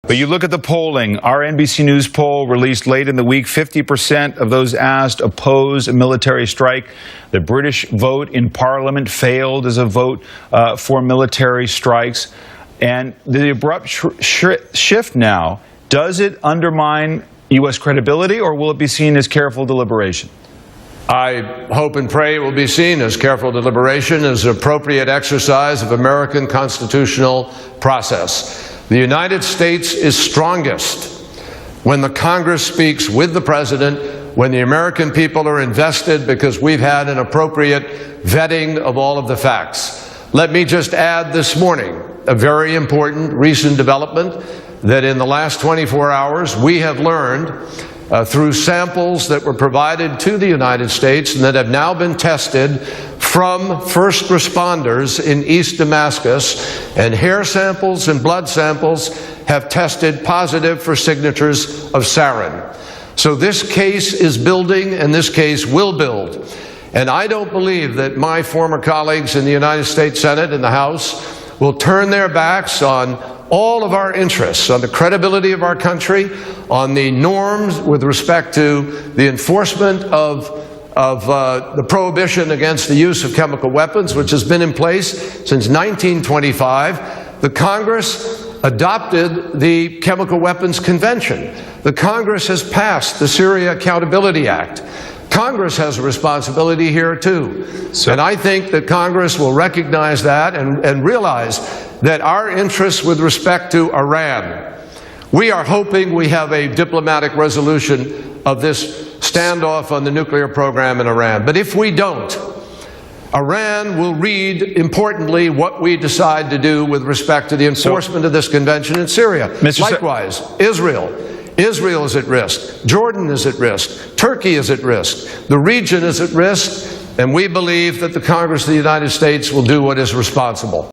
But you look at the polling, our NBC News poll released late in the week, 50% of those asked oppose a military strike. The British vote in Parliament failed as a vote for military strikes. And the abrupt shift now, does it undermine U.S. credibility, or will it be seen as careful deliberation? I hope and pray it will be seen as careful deliberation, as appropriate exercise of American constitutional process. The United States is strongest when the Congress speaks with the President, when the American people are invested because we've had an appropriate vetting of all of the facts. Let me just add this morning a very important recent development that in the last 24 hours we have learned through samples that were provided to the United States and that have now been tested from first responders in East Damascus, and hair samples and blood samples have tested positive for signatures of sarin. So this case is building, and this case will build. And I don't believe that my former colleagues in the United States Senate and the House will turn their backs on all of our interests, on the credibility of our country, on the norms with respect to the enforcement of the prohibition against the use of chemical weapons, which has been in place since 1925. The Congress adopted the Chemical Weapons Convention. The Congress has passed the Syria Accountability Act. Congress has a responsibility here too. And I think that Congress will recognize that and realize that our interests with respect to Iran, we are hoping we have a diplomatic resolution of this standoff on the nuclear program in Iran. But if we don't, Iran will read, importantly, what we decide to do with respect to the enforcement of this convention in Syria. Likewise, Israel. Israel is at risk. Jordan is at risk. Turkey is at risk. The region is at risk. And we believe that the Congress of the United States will do what is responsible.